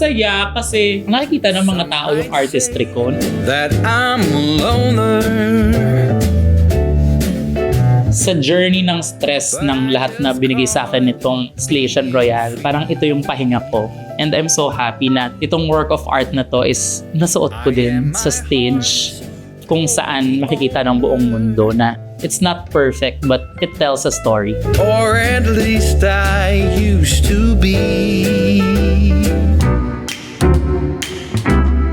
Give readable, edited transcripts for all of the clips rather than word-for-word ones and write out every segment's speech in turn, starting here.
masaya kasi nakikita ng mga tao yung artistry ko. That I'm a loner. Sa journey ng stress ng lahat na binigay sa akin nitong Slation Royale, parang ito yung pahinga ko. And I'm so happy na itong work of art na to is nasuot ko din sa stage kung saan makikita ng buong mundo na it's not perfect but it tells a story. Or at least I used to be.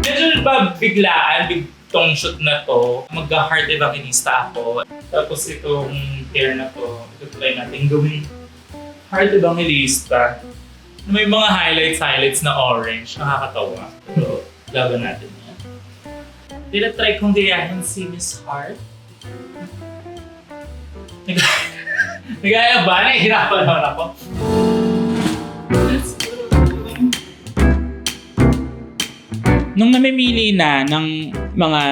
Medyo ba biglaan, itong shoot na to, mag-heart evangelista ako. Tapos itong hair na to, ito try natin gawin heart evangelista. May mga highlights na orange, nakakatawa. Pero laban natin yan. Tila-try kong gayahin si Miss Heart. Nagaya ba? Nahihirapan naman ako. Nung namimili na ng mga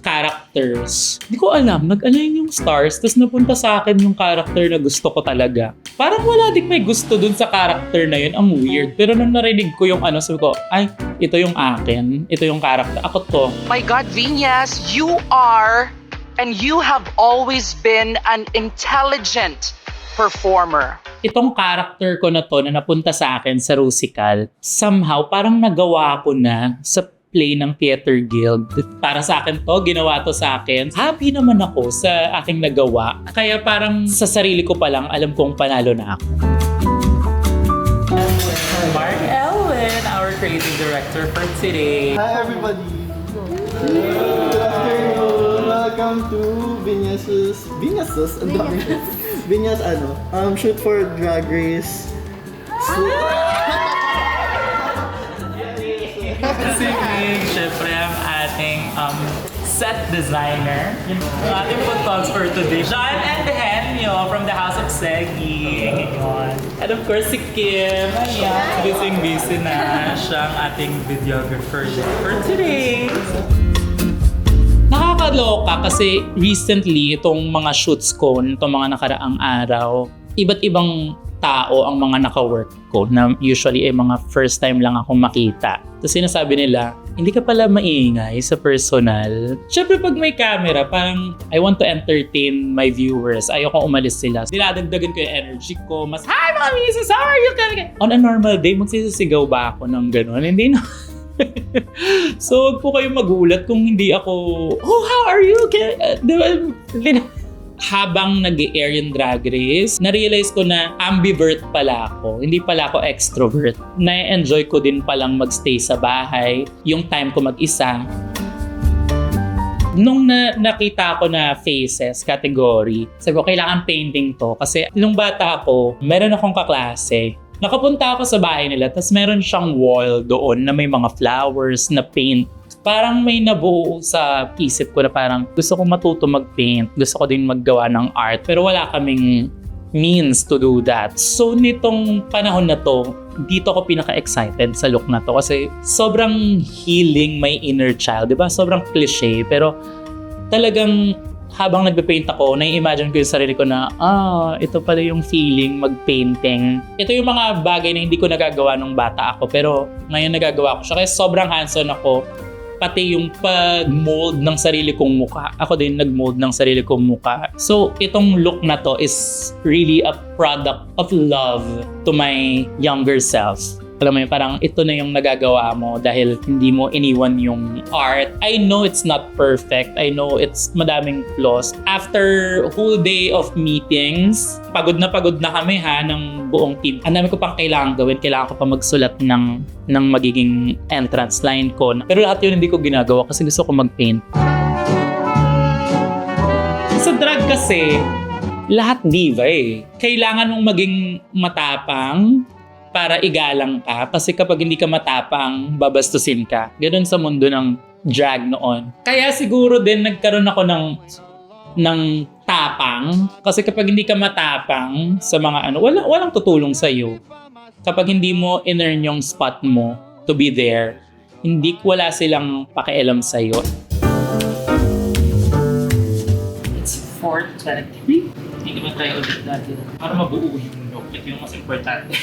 characters, hindi ko alam, nag-align yung stars, tapos napunta sa akin yung character na gusto ko talaga. Parang wala din may gusto dun sa character na yun, ang weird. Pero nung narinig ko yung sabi ko, ay, ito yung akin, ito yung character, ako to. My God, Vinyas, you are and you have always been an intelligent performer. Itong character ko na to na napunta sa akin sa Rusical, somehow parang nagawa ko na sa play ng Theater Guild. Para sa akin to, ginawa to sa akin. Happy naman ako sa aking nagawa. Kaya parang sa sarili ko pa lang, alam kong panalo na ako. Mark Elwin, our creative director for today. Hi everybody! Good afternoon! Welcome to Vinyas' ang dami. Vinyas shoot for Drag Race. Singing, syempre ang ating set designer. Ang ating photos for today. John and Henyo from the House of Segi. And of course si Kim. Ayan, busy na. Siya ang ating videographer for today. Nakakaloka kasi recently itong mga shoots ko, itong mga nakaraang araw, iba't ibang tao ang mga naka-work ko na usually ay mga first time lang akong makita. Tapos sinasabi nila, hindi ka pala maingay sa personal. Siyempre pag may camera, parang I want to entertain my viewers. Ayoko umalis sila. Dinadagdagan ko yung energy ko. Mas, hi mga misis, how are you? On a normal day, magsisisigaw ba ako ng gano'n? Hindi na. So, huwag po kayong magulat kung hindi ako, oh, how are you? Habang nag-air yung Drag Race, na-realize ko na ambivert pala ako. Hindi pala ako extrovert. Na-enjoy ko din palang magstay sa bahay, yung time ko mag-isa. Nung nakita ko na faces category, sabi ko, kailangan painting to. Kasi nung bata ako, meron akong kaklase. Nakapunta ako sa bahay nila, tapos meron siyang wall doon na may mga flowers na paint. Parang may nabuo sa isip ko na parang gusto ko matuto mag-paint, gusto ko din maggawa ng art, pero wala kaming means to do that. So nitong panahon na to, dito ako pinaka-excited sa look na to kasi sobrang healing my inner child, di ba? Sobrang cliche, pero talagang habang nagpe-paint ako, nai-imagine ko yung sarili ko na, ito pala yung feeling mag-painting. Ito yung mga bagay na hindi ko nagagawa nung bata ako, pero ngayon nagagawa ko siya. Kaya sobrang hands-on ako. Pati yung pag-mold ng sarili kong mukha. Ako din nag-mold ng sarili kong mukha. So, itong look na to is really a product of love to my younger self. Alam mo yun, parang ito na yung nagagawa mo dahil hindi mo iniwan yung art. I know it's not perfect. I know it's madaming flaws. After a whole day of meetings, pagod na kami ng buong team. Ang dami ko pang kailangan gawin. Kailangan ko pa magsulat ng magiging entrance line ko. Pero lahat yun hindi ko ginagawa kasi gusto ko mag-paint. Sa drag kasi, lahat diva eh. Kailangan mong maging matapang, para igalang ka. Kasi kapag hindi ka matapang, babastusin ka. Ganun sa mundo ng drag noon. Kaya siguro din nagkaroon ako ng tapang. Kasi kapag hindi ka matapang sa mga walang tutulong sa'yo. Kapag hindi mo in-earn yung spot mo to be there, wala silang pakialam sa'yo. It's 4:23. Hindi ko try ulit natin. Para mabuo yung look. Ito yung mas importante.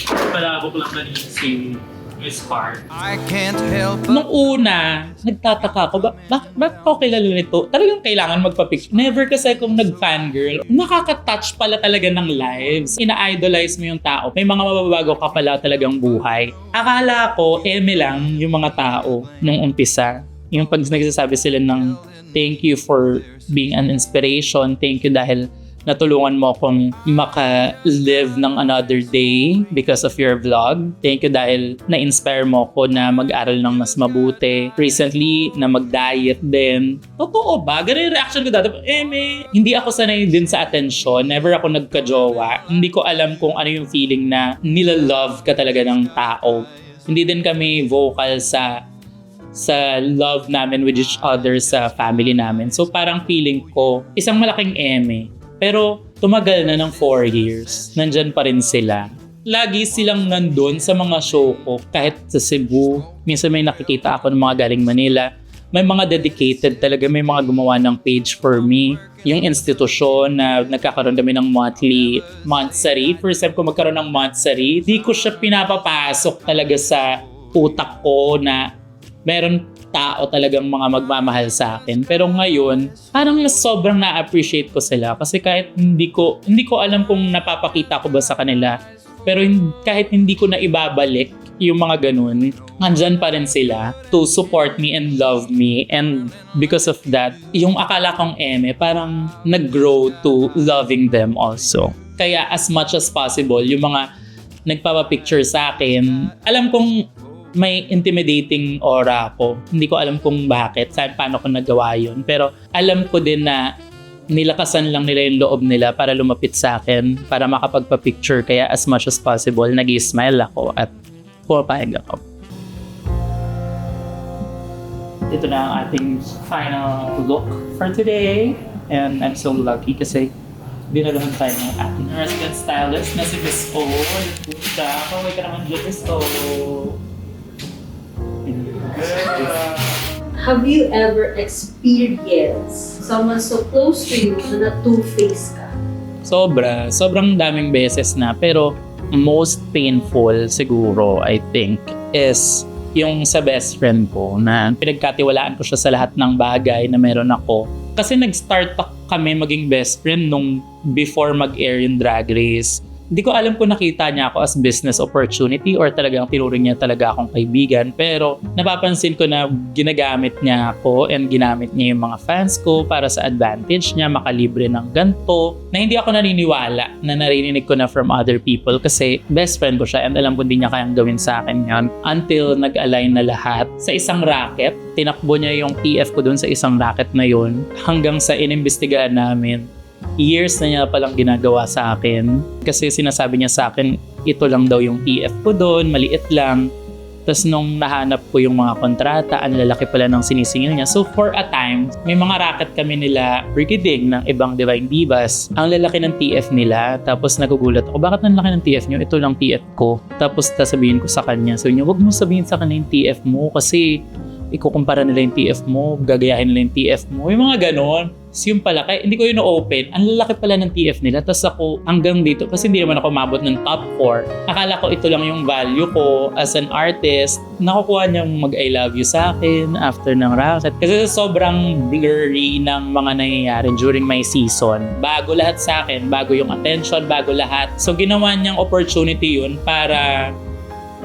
Palabok lang kanina si May scar. I can't help but Nung una, nagtataka ako, bakit ako kilala nito? Talagang kailangan magpa-picture. Never kasi akong nag-fangirl. Nakaka-touch pala talaga ng lives. Ina-idolize mo yung tao. May mga mababago ka pala talagang buhay. Akala ko, eme lang yung mga tao nung umpisa. Yung pag nagsasabi sila ng thank you for being an inspiration, thank you dahil natulungan mo akong maka-live ng another day because of your vlog. Thank you dahil na-inspire mo ako na mag-aral ng mas mabuti. Recently, na mag-diet din. Totoo ba? Ganun yung reaction ko dati. Hindi ako sanay din sa atensyon. Never ako nagka-jowa. Hindi ko alam kung ano yung feeling na nila-love ka talaga ng tao. Hindi din kami vocal sa love namin with each other sa family namin. So parang feeling ko, isang malaking eme. Pero tumagal na ng 4 years. Nandyan pa rin sila. Lagi silang nandun sa mga show ko. Kahit sa Cebu. Minsan may nakikita ako ng mga galing Manila. May mga dedicated talaga. May mga gumawa ng page for me. Yung institusyon na nagkakaroon kami ng monthsary. First time ko magkaroon ng monthsary. Di ko siya pinapapasok talaga sa utak ko na meron tao talagang mga magmamahal sa akin. Pero ngayon, parang mas sobrang na-appreciate ko sila kasi kahit hindi ko alam kung napapakita ko ba sa kanila. Pero kahit hindi ko na ibabalik yung mga ganun, nandyan pa rin sila to support me and love me. And because of that, yung akala kong eme, parang nag-grow to loving them also. Kaya as much as possible, yung mga nagpapapicture sa akin, alam kong may intimidating aura ako. Hindi ko alam kung bakit, paano ko nagawa yun. Pero alam ko din na nilakasan lang nila yung loob nila para lumapit sa akin, para makapagpa-picture. Kaya as much as possible, nag-smile ako at pumapayag ako. Ito na ang ating final look for today. And I'm so lucky kasi dinalahan tayo ng ating resident stylist na si Miss O. Kaway ka naman dyan, Miss O. Have you ever experienced someone so close to you na two-faced ka? Sobrang daming beses na. Pero most painful siguro, I think, is yung sa best friend ko na pinagkatiwalaan ko siya sa lahat ng bagay na meron ako. Kasi nag-start kami maging best friend nung before mag-air yung Drag Race. Hindi ko alam kung nakita niya ako as business opportunity or talagang tinuring niya talaga akong kaibigan. Pero napapansin ko na ginagamit niya ako and ginamit niya yung mga fans ko para sa advantage niya, makalibre ng ganito. Na hindi ako naniniwala na narinig ko na from other people kasi best friend ko siya and alam ko hindi niya kayang gawin sa akin yan. Until nag-align na lahat sa isang racket. Tinakbo niya yung PF ko dun sa isang racket na yun hanggang sa inimbestigahan namin. Years na niya palang ginagawa sa akin kasi sinasabi niya sa akin ito lang daw yung PF ko doon, maliit lang. Tapos nung nahanap ko yung mga kontrata, ang lalaki pala ng sinisingil niya. So for a time, may mga racket kami nila Brigading ng ibang Divine Divas. Ang lalaki ng TF nila, tapos nagugulat ako, bakit ang laki ng TF niyo? Ito lang TF ko. Tapos sasabihin ko sa kanya, sabi niya, wag mo sabihin sa kanya yung TF mo kasi ikukumpara nila yung TF mo, gagayahin nila yung TF mo. Yung mga ganon. Yung pala, kaya hindi ko yun na-open. Ang lalaki pala ng TF nila. Tapos ako hanggang dito, kasi hindi naman ako mabot ng top 4. Akala ko ito lang yung value ko as an artist. Nakukuha niyang mag-I love you sa akin after ng racket. Kasi sobrang blurry ng mga nangyayari during my season. Bago lahat sa akin, bago yung attention, bago lahat. So ginawa niyang opportunity yun para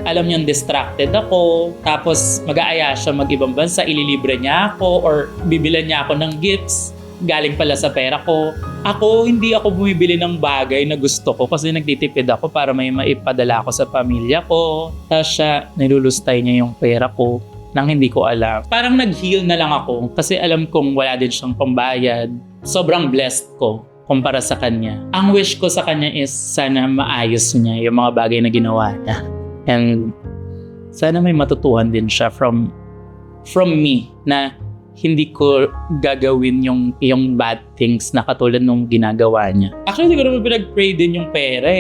alam niyang distracted ako, tapos mag-aaya siya mag-ibang bansa, ililibre niya ako or bibilan niya ako ng gifts galing pala sa pera ko. Ako, hindi ako bumibili ng bagay na gusto ko kasi nagtitipid ako para may maipadala ako sa pamilya ko. Tapos siya, nilulustay niya yung pera ko nang hindi ko alam. Parang nag-heal na lang ako kasi alam kong wala din siyang pambayad. Sobrang blessed ko kumpara sa kanya. Ang wish ko sa kanya is sana maayos niya yung mga bagay na ginawa niya. And sana may matutuhan din siya from me na hindi ko gagawin yung bad things na katulad nung ginagawa niya. Actually, hindi ko naman pinag-pray din yung pera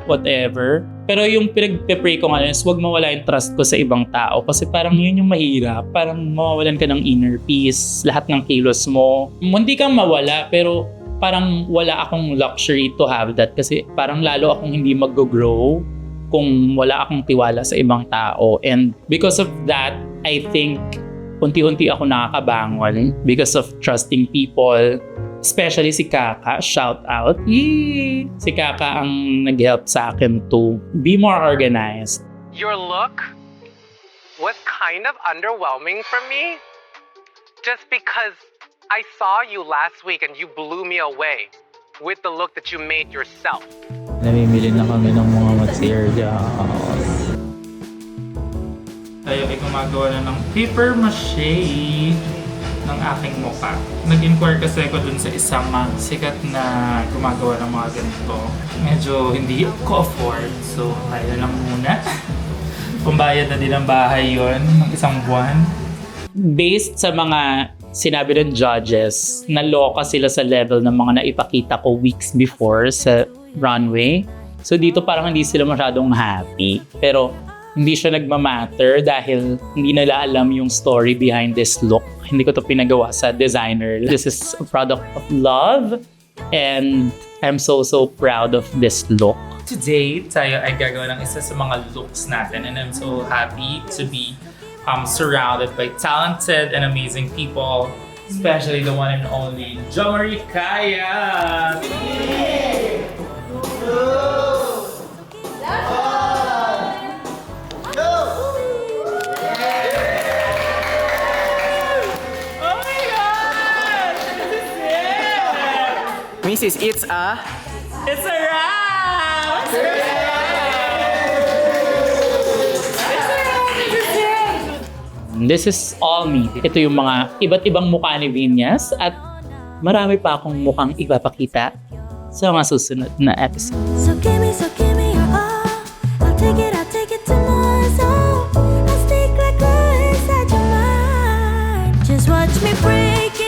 whatever. Pero yung pinag-pray ko nga is huwag mawala yung trust ko sa ibang tao kasi parang yun yung mahirap. Parang mawawalan ka ng inner peace, lahat ng kilos mo. Hindi kang mawala pero parang wala akong luxury to have that kasi parang lalo akong hindi mag-grow kung wala akong tiwala sa ibang tao. And because of that, I think unti-unti ako nakakabangon because of trusting people. Especially si Kaka, shout out. Yee! Si Kaka ang nag-help sa akin to be more organized. Your look was kind of underwhelming for me. Just because I saw you last week and you blew me away with the look that you made yourself. Namimili na kami ng mga materials. Tayo ay gumagawa na ng paper mache ng aking mukha. Nag-inquire kasi ako dun sa isang sikat na gumagawa ng mga ganito. Medyo hindi ko afford, so kaya lang muna. Pambayad na din ang bahay yon ng isang buwan. Based sa mga sinabi ng judges, naloka sila sa level ng mga naipakita ko weeks before sa runway. So dito parang hindi sila masyadong happy. Pero hindi siya nagmamatter dahil hindi nila alam yung story behind this look. Hindi ko to pinagawa sa designer. This is a product of love and I'm so proud of this look. Today, tayo ay gagawa ng isa sa mga looks natin and I'm so happy to be surrounded by talented and amazing people, especially the one and only Jo Marie Kaya. Mrs. It's a wrap! This is all me. Ito yung mga iba't ibang mukha ni Vinyas at marami pa akong mukhang ipapakita sa mga susunod na episode. So give me your all. I'll take it to more. So I stick like glue inside your mind. Just watch me break it.